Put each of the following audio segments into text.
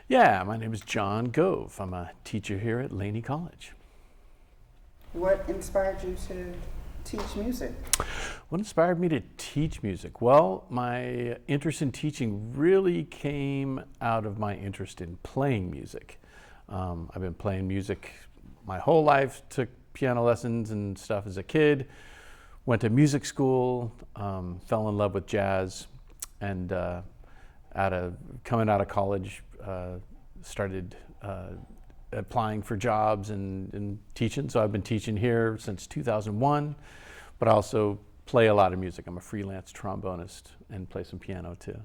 Yeah, my name is John Gove. I'm a teacher here at Laney College. What inspired you to teach music? What inspired me to teach music? Well, my interest in teaching really came out of my interest in playing music. I've been playing music my whole life, took piano lessons and stuff as a kid, went to music school, fell in love with jazz, and coming out of college, started applying for jobs and teaching. So I've been teaching here since 2001, but I also play a lot of music. I'm a freelance trombonist and play some piano too.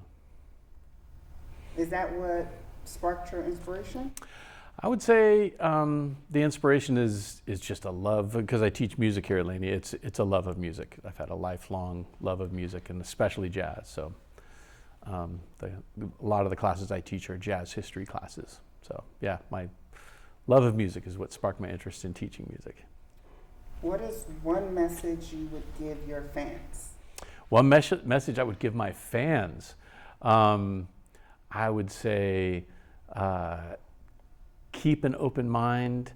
Is that what sparked your inspiration? I would say the inspiration is just a love, because I teach music here at Laney. It's a love of music. I've had a lifelong love of music, and especially jazz. So a lot of the classes I teach are jazz history classes. So yeah, my love of music is what sparked my interest in teaching music. What is one message you would give your fans? One message I would give my fans, I would say keep an open mind,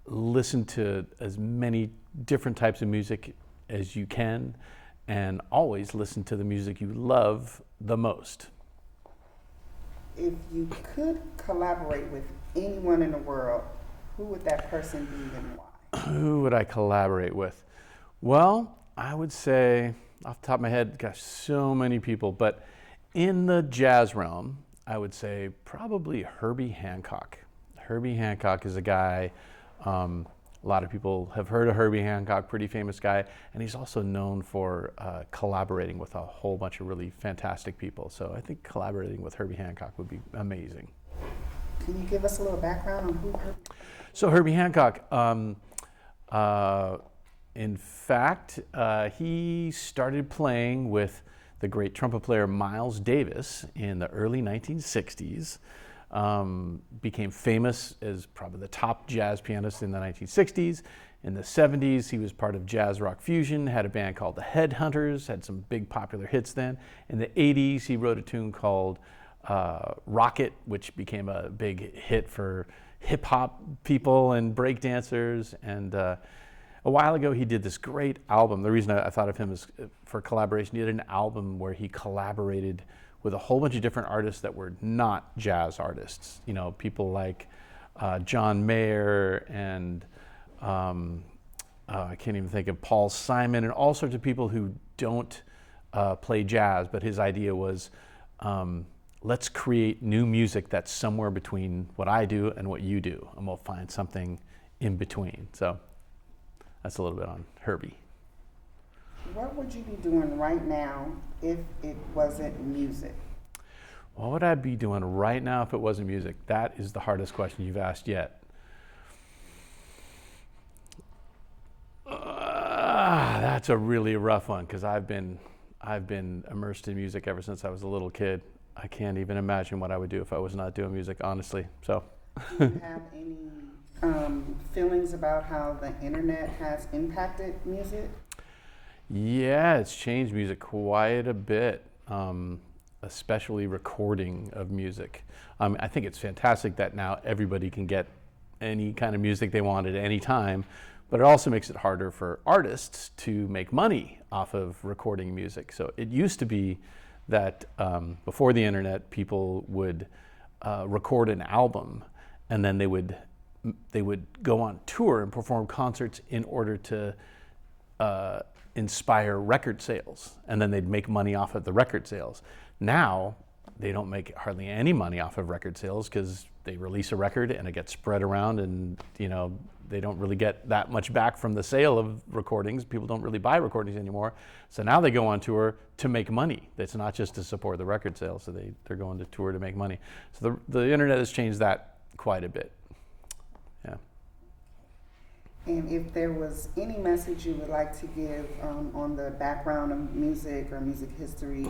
listen to as many different types of music as you can, and always listen to the music you love the most. If you could collaborate with anyone in the world, who would that person be and why? Who would I collaborate with? Well, I would say, off the top of my head, gosh, so many people, but in the jazz realm, I would say probably Herbie Hancock. Herbie Hancock is a guy, a lot of people have heard of Herbie Hancock, pretty famous guy, and he's also known for collaborating with a whole bunch of really fantastic people. So I think collaborating with Herbie Hancock would be amazing. Can you give us a little background on who Herbie? So Herbie Hancock, in fact, he started playing with the great trumpet player Miles Davis in the early 1960s. Became famous as probably the top jazz pianist in the 1960s. In the 70s, he was part of Jazz Rock Fusion, had a band called the Headhunters, had some big popular hits then. In the 80s, he wrote a tune called Rocket, which became a big hit for hip hop people and break dancers. And a while ago, he did this great album. The reason I thought of him is for collaboration. He did an album where he collaborated with a whole bunch of different artists that were not jazz artists. You know, people like John Mayer and I can't even think of Paul Simon and all sorts of people who don't play jazz, but his idea was let's create new music that's somewhere between what I do and what you do, and we'll find something in between. So that's a little bit on Herbie. What would you be doing right now if it wasn't music? What would I be doing right now if it wasn't music? That is the hardest question you've asked yet. That's a really rough one, because I've been immersed in music ever since I was a little kid. I can't even imagine what I would do if I was not doing music, honestly. So. Do you have any feelings about how the internet has impacted music? Yeah, it's changed music quite a bit, especially recording of music. I think it's fantastic that now everybody can get any kind of music they want at any time, but it also makes it harder for artists to make money off of recording music. So it used to be that before the internet, people would record an album, and then they would go on tour and perform concerts in order to inspire record sales, and then they'd make money off of the record sales. Now they don't make hardly any money off of record sales, because they release a record and it gets spread around, and they don't really get that much back from the sale of recordings. People don't really buy recordings anymore, so now they go on tour to make money. It's not just to support the record sales, so they're going to tour to make money. So the internet has changed that quite a bit. Yeah. And if there was any message you would like to give on the background of music or music history,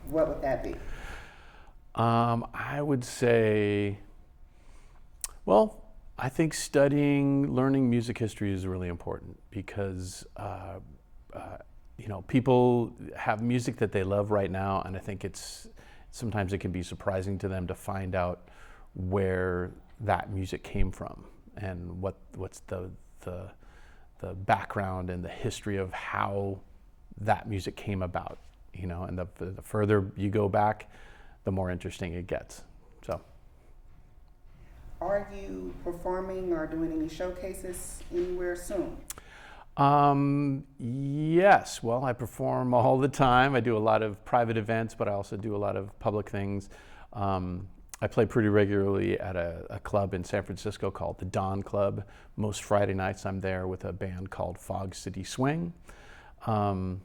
what would that be? I would say, well, I think learning music history is really important, because people have music that they love right now, and I think it's sometimes it can be surprising to them to find out where that music came from and what's the background and the history of how that music came about, you know, and the further you go back, the more interesting it gets. So. Are you performing or doing any showcases anywhere soon? Yes. Well, I perform all the time. I do a lot of private events, but I also do a lot of public things. I play pretty regularly at a club in San Francisco called the Dawn Club. Most Friday nights I'm there with a band called Fog City Swing. And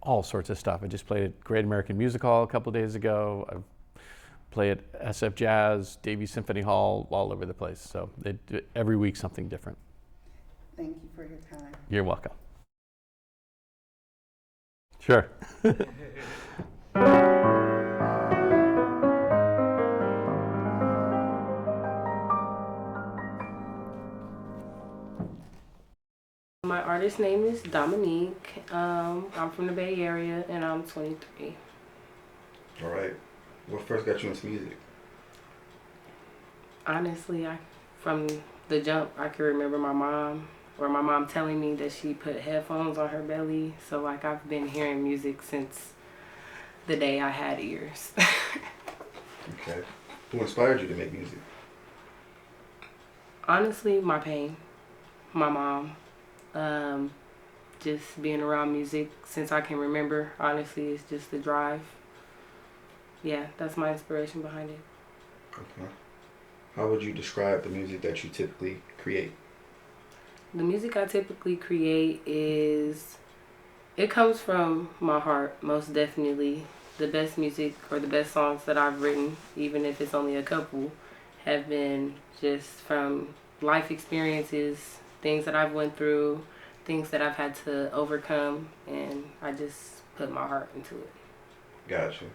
all sorts of stuff. I just played at Great American Music Hall a couple days ago. I've played at SF Jazz, Davies Symphony Hall, all over the place. So every week something different. Thank you for your time. You're welcome. Sure. My artist name is Dominique. I'm from the Bay Area and I'm 23. All right. What first got you into music? Honestly, from the jump, I can remember my mom telling me that she put headphones on her belly. So like I've been hearing music since the day I had ears. Okay. Who inspired you to make music? Honestly, my pain, my mom. Just being around music since I can remember, honestly, it's just the drive. Yeah, that's my inspiration behind it. Okay. How would you describe the music that you typically create? The music I typically create it comes from my heart, most definitely. The best music or the best songs that I've written, even if it's only a couple, have been just from life experiences, things that I've went through, things that I've had to overcome, and I just put my heart into it. Gotcha.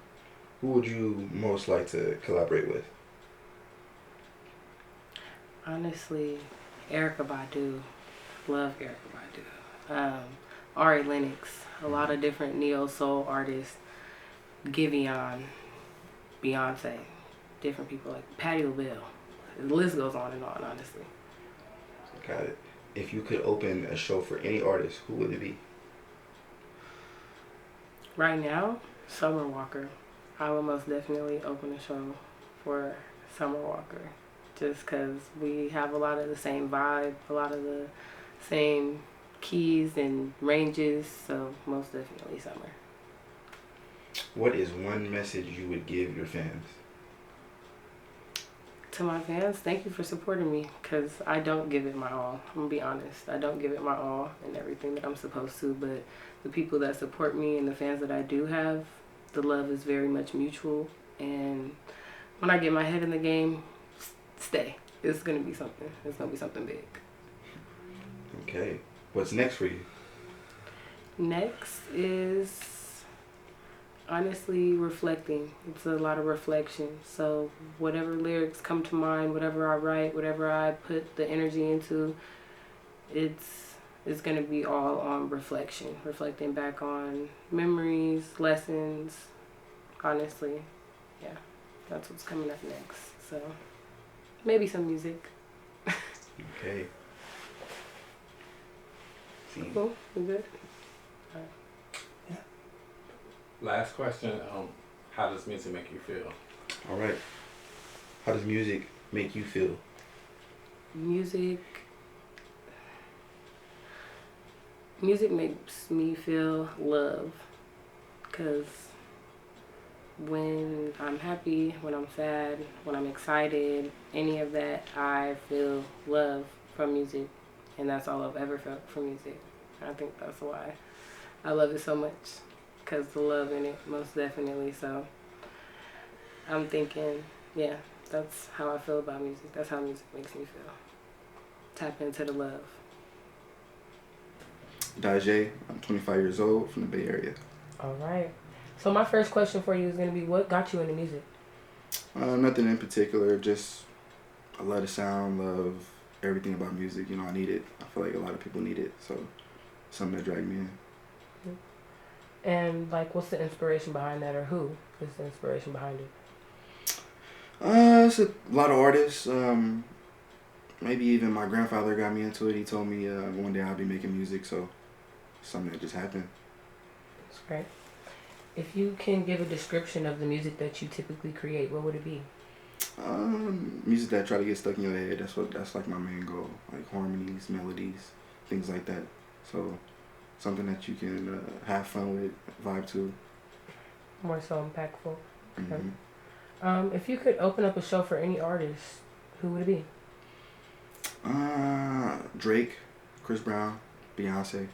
Who would you most like to collaborate with? Honestly, Erykah Badu. Love Erykah Badu. Ari Lennox. A lot of different neo-soul artists. Giveon. Beyonce. Different people like Patti LaBelle. The list goes on and on, honestly. Got it. If you could open a show for any artist, who would it be? Right now, Summer Walker. I would most definitely open a show for Summer Walker. Just because we have a lot of the same vibe, a lot of the same keys and ranges, so most definitely Summer. What is one message you would give your fans? To my fans, thank you for supporting me, because I don't give it my all. I'm going to be honest. I don't give it my all in everything that I'm supposed to, but the people that support me and the fans that I do have, the love is very much mutual, and when I get my head in the game, stay. It's going to be something. It's going to be something big. Okay. What's next for you? Next is honestly reflecting. It's a lot of reflection. So whatever lyrics come to mind, whatever I write, whatever I put the energy into, it's going to be all on reflection. Reflecting back on memories, lessons. Honestly, yeah, that's what's coming up next. So maybe some music. Okay. Cool. You good? Last question. How does music make you feel? All right. How does music make you feel? Music makes me feel love, because when I'm happy, when I'm sad, when I'm excited, any of that, I feel love from music, and that's all I've ever felt from music. I think that's why I love it so much, because the love in it, most definitely. So I'm thinking, yeah, that's how I feel about music. That's how music makes me feel. Tap into the love. Dajae, I'm 25 years old, from the Bay Area. All right. So my first question for you is going to be, what got you into music? Nothing in particular, just I love the sound, love everything about music. You know, I need it. I feel like a lot of people need it, so something that dragged me in. And like, what's the inspiration behind that, or who is the inspiration behind it? It's a lot of artists. Maybe even my grandfather got me into it. He told me one day I'll be making music, so something that just happened. That's great. If you can give a description of the music that you typically create, what would it be? Music that try to get stuck in your head. That's like my main goal. Like harmonies, melodies, things like that. So something that you can have fun with, vibe to. More so impactful. Mm-hmm. If you could open up a show for any artist, who would it be? Drake, Chris Brown, Beyonce.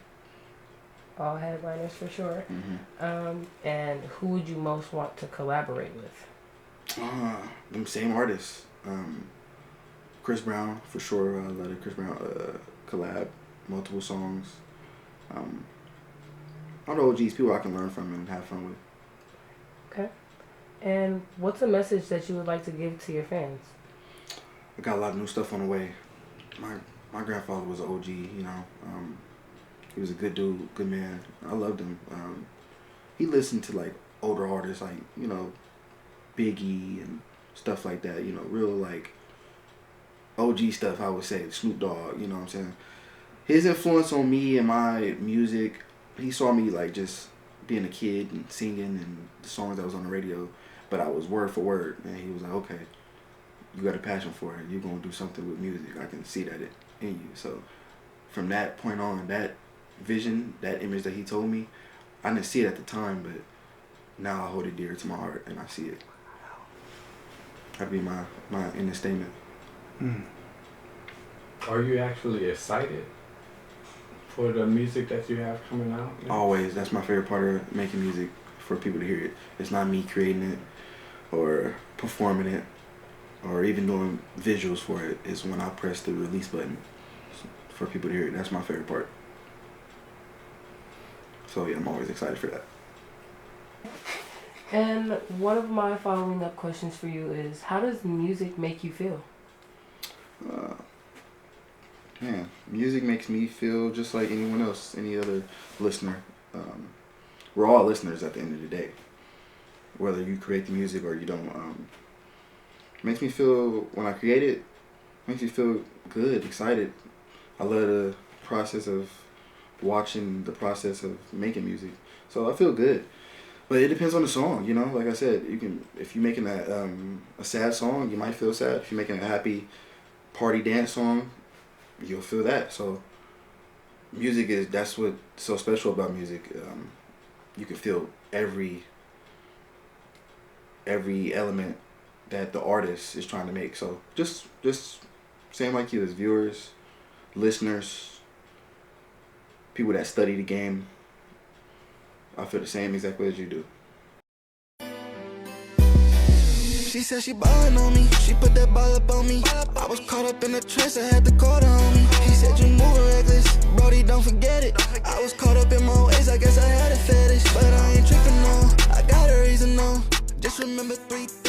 All headliners for sure. Mm-hmm. And who would you most want to collaborate with? Them same artists. Chris Brown for sure. I love the Chris Brown collab, multiple songs. All the OGs, people I can learn from and have fun with. Okay. And what's a message that you would like to give to your fans? I got a lot of new stuff on the way. My grandfather was an OG, you know. He was a good dude, good man. I loved him. He listened to like older artists like, you know, Biggie and stuff like that, you know, real like OG stuff, I would say, Snoop Dogg, you know what I'm saying? His influence on me and my music, he saw me like just being a kid and singing and the songs that was on the radio, but I was word for word, and he was like, okay, you got a passion for it, you're going to do something with music, I can see that in you. So from that point on, that vision, that image that he told me, I didn't see it at the time, but now I hold it dear to my heart and I see it. That'd be my inner statement. Are you actually excited for the music that you have coming out? Always. That's my favorite part of making music, for people to hear it. It's not me creating it or performing it or even doing visuals for it. It's when I press the release button for people to hear it. That's my favorite part. So yeah, I'm always excited for that. And one of my following up questions for you is, how does music make you feel? Man, music makes me feel just like anyone else, any other listener. We're all listeners at the end of the day. Whether you create the music or you don't. It makes me feel, when I create it, makes me feel good, excited. I love the process of watching the process of making music. So I feel good. But it depends on the song, you know. Like I said, if you're making a sad song, you might feel sad. If you're making a happy party dance song, you'll feel that. So that's what's so special about music. You can feel every element that the artist is trying to make. So just same like you, as viewers, listeners, people that study the game, I feel the same exactly as you do. She said she ballin' on me, she put that ball up on me. I was caught up in the trance, I had to call her on me. He said you moving reckless, brody don't forget it. I was caught up in my ways, I guess I had a fetish. But I ain't trippin' no, I got a reason no. Just remember 3 things.